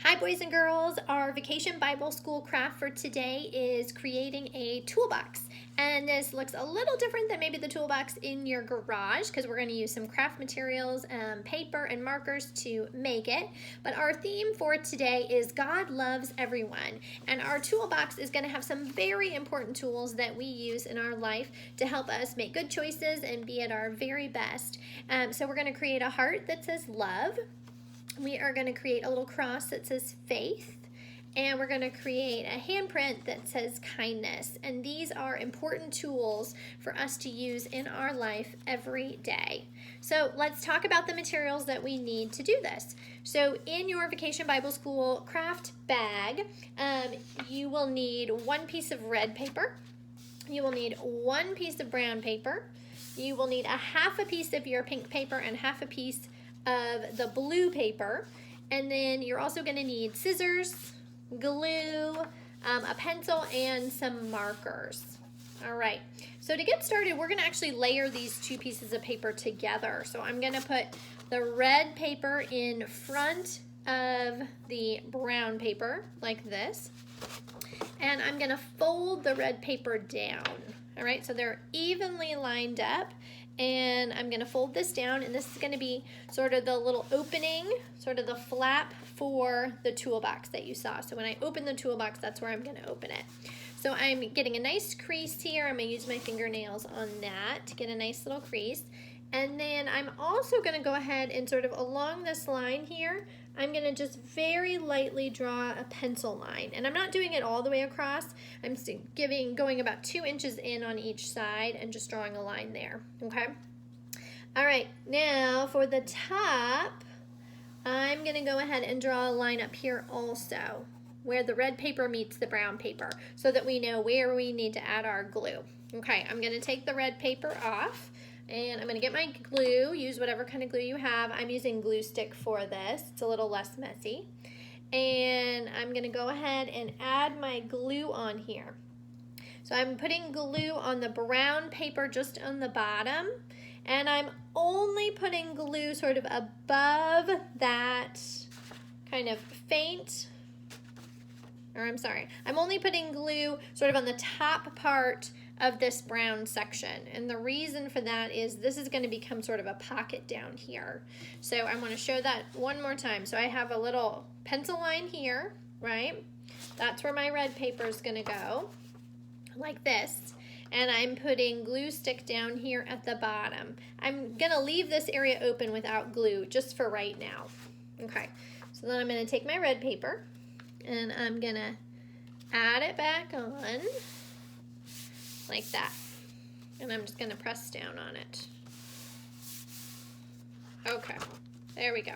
Hi boys and girls, our Vacation Bible School craft for today is creating a toolbox. And this looks a little different than maybe the toolbox in your garage because we're going to use some craft materials, paper and markers to make it. But our theme for today is God loves everyone. And our toolbox is going to have some very important tools that we use in our life to help us make good choices and be at our very best. So we're going to create a heart that says love. We are going to create a little cross that says faith, and we're going to create a handprint that says kindness. And these are important tools for us to use in our life every day. So let's talk about the materials that we need to do this. So in your Vacation Bible School craft bag, you will need one piece of red paper. You will need one piece of brown paper. You will need a half a piece of your pink paper and half a piece of the blue paper, and then you're also going to need scissors, glue, a pencil, and some markers. All right, so to get started, we're going to actually layer these two pieces of paper together. So I'm going to put the red paper in front of the brown paper like this, and I'm going to fold the red paper down. All right, so they're evenly lined up. And I'm going to fold this down, and this is going to be sort of the little opening, sort of the flap for the toolbox that you saw. So when I open the toolbox, that's where I'm going to open it. So I'm getting a nice crease here. I'm going to use my fingernails on that to get a nice little crease. And then I'm also going to go ahead and sort of along this line here, I'm going to just very lightly draw a pencil line. And I'm not doing it all the way across. I'm going about 2 inches in on each side and just drawing a line there, okay? All right, now for the top, I'm going to go ahead and draw a line up here also, where the red paper meets the brown paper, so that we know where we need to add our glue. Okay, I'm going to take the red paper off. And I'm going to get my glue, use whatever kind of glue you have. I'm using glue stick for this. It's a little less messy. And I'm going to go ahead and add my glue on here. So I'm putting glue on the brown paper just on the bottom. And I'm only putting glue sort of above that kind of faint, I'm only putting glue sort of on the top part of this brown section, and the reason for that is this is going to become sort of a pocket down here. So I want to show that one more time. So I have a little pencil line here, right? That's where my red paper is going to go, like this, and I'm putting glue stick down here at the bottom. I'm going to leave this area open without glue just for right now. Okay, so then I'm going to take my red paper and I'm going to add it back on like that, and I'm just going to press down on it. Okay, there we go.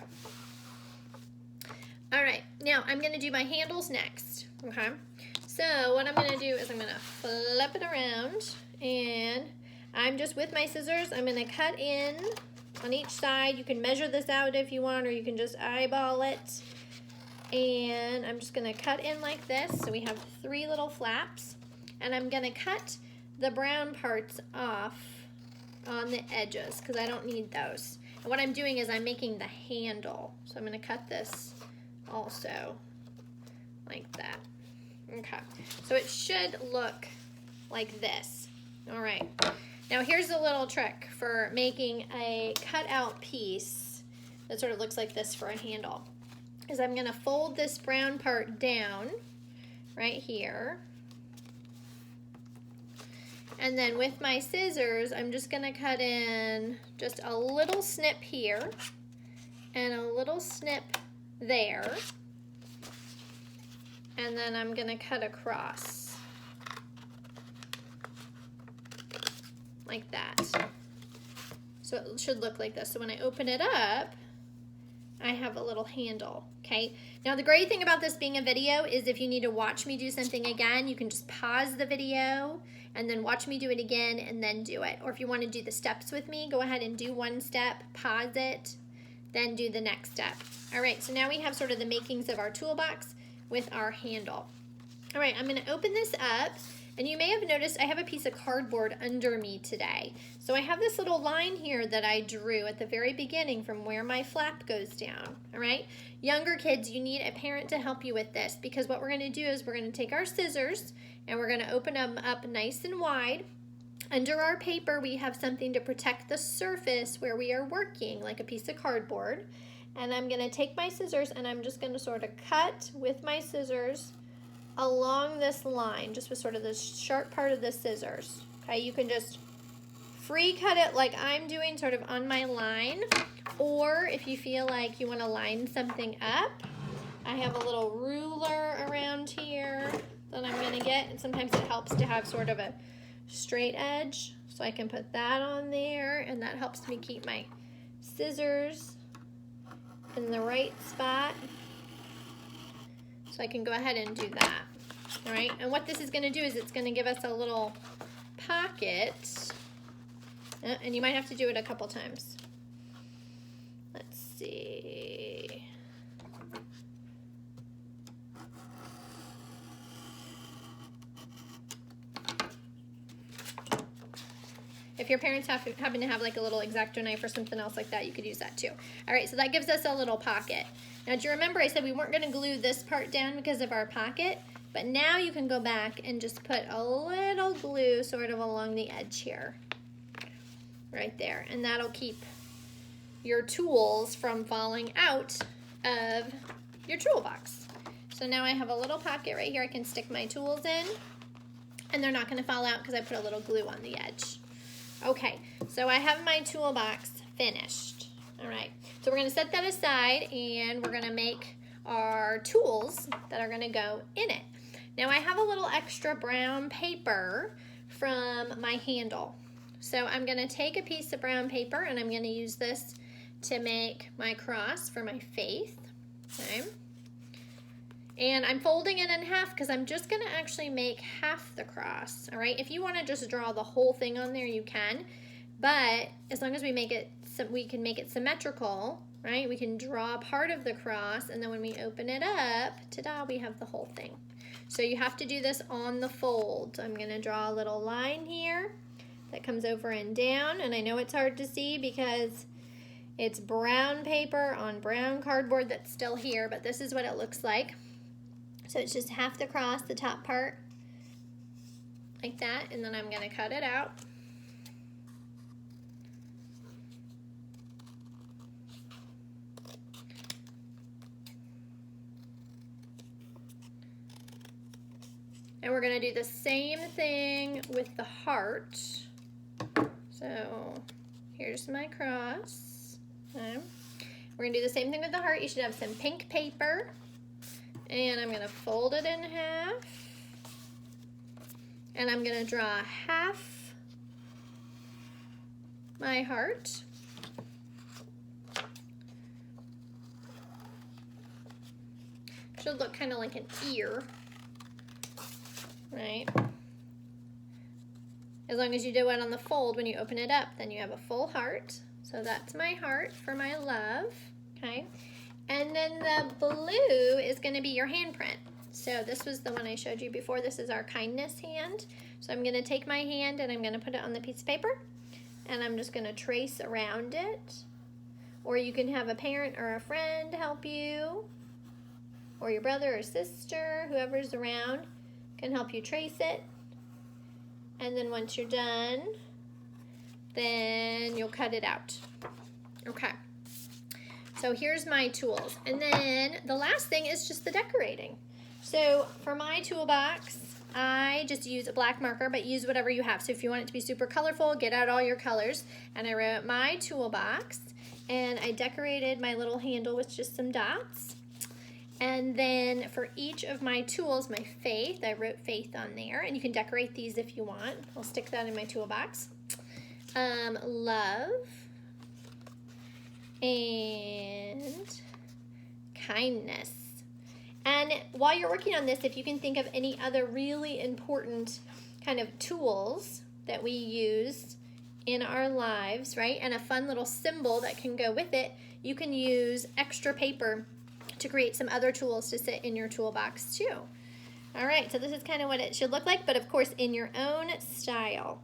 All right, now I'm going to do my handles next, okay? So what I'm going to do is I'm going to flip it around, and I'm just with my scissors, I'm going to cut in on each side. You can measure this out if you want, or you can just eyeball it. And I'm just going to cut in like this. So we have 3 little flaps, and I'm going to cut the brown parts off on the edges because I don't need those. And what I'm doing is I'm making the handle. So I'm going to cut this also like that. Okay, so it should look like this. All right, now here's a little trick for making a cutout piece that sort of looks like this for a handle. Is I'm going to fold this brown part down right here. And then with my scissors, I'm just going to cut in just a little snip here and a little snip there. And then I'm going to cut across like that. So it should look like this. So when I open it up, I have a little handle, okay? Now the great thing about this being a video is if you need to watch me do something again, you can just pause the video and then watch me do it again and then do it. Or if you want to do the steps with me, go ahead and do one step, pause it, then do the next step. All right, so now we have sort of the makings of our toolbox with our handle. All right, I'm going to open this up, And you may have noticed I have a piece of cardboard under me today. So I have this little line here that I drew at the very beginning from where my flap goes down, all right? Younger kids, you need a parent to help you with this, because what we're gonna do is we're gonna take our scissors and we're gonna open them up nice and wide. Under our paper, we have something to protect the surface where we are working, like a piece of cardboard. And I'm gonna take my scissors and I'm just gonna sort of cut with my scissors along this line, just with sort of the sharp part of the scissors. Okay, you can just free cut it like I'm doing, sort of on my line, or if you feel like you wanna line something up, I have a little ruler around here that I'm gonna get, and sometimes it helps to have sort of a straight edge, so I can put that on there, and that helps me keep my scissors in the right spot, so I can go ahead and do that. All right, and what this is going to do is it's going to give us a little pocket, and you might have to do it a couple times. Let's see. If your parents happen to have like a little X-Acto knife or something else like that, you could use that too. All right, so that gives us a little pocket. Now, do you remember I said we weren't gonna glue this part down because of our pocket, but now you can go back and just put a little glue sort of along the edge here, right there, and that'll keep your tools from falling out of your toolbox. So now I have a little pocket right here I can stick my tools in, and they're not gonna fall out because I put a little glue on the edge. Okay, so I have my toolbox finished. All right, so we're gonna set that aside and we're gonna make our tools that are gonna go in it. Now I have a little extra brown paper from my handle. So I'm gonna take a piece of brown paper and I'm gonna use this to make my cross for my faith, okay? And I'm folding it in half because I'm just gonna actually make half the cross, all right? If you wanna just draw the whole thing on there, you can, but as long as we can make it symmetrical, right? We can draw part of the cross, and then when we open it up, ta-da, we have the whole thing. So you have to do this on the fold. I'm gonna draw a little line here that comes over and down, and I know it's hard to see because it's brown paper on brown cardboard that's still here, but this is what it looks like. So it's just half the cross, the top part, like that, and then I'm gonna cut it out. And we're gonna do the same thing with the heart. So here's my cross. Okay. We're gonna do the same thing with the heart. You should have some pink paper. And I'm gonna fold it in half. And I'm gonna draw half my heart. Should look kind of like an ear, right? As long as you do it on the fold, when you open it up, then you have a full heart. So that's my heart for my love, okay? And then the blue is gonna be your handprint. So this was the one I showed you before. This is our kindness hand. So I'm gonna take my hand and I'm gonna put it on the piece of paper, and I'm just gonna trace around it. Or you can have a parent or a friend help you, or your brother or sister, whoever's around can help you trace it. And then once you're done, then you'll cut it out. Okay. So here's my tools. And then the last thing is just the decorating. So for my toolbox, I just use a black marker, but use whatever you have. So if you want it to be super colorful, get out all your colors. And I wrote my toolbox, and I decorated my little handle with just some dots. And then for each of my tools, my faith, I wrote faith on there, and you can decorate these if you want. I'll stick that in my toolbox. Love and kindness. And while you're working on this, if you can think of any other really important kind of tools that we use in our lives, right, and a fun little symbol that can go with it, you can use extra paper to create some other tools to sit in your toolbox too. All right, so this is kind of what it should look like, but of course in your own style.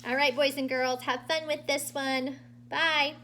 All right, boys and girls, have fun with this one. Bye.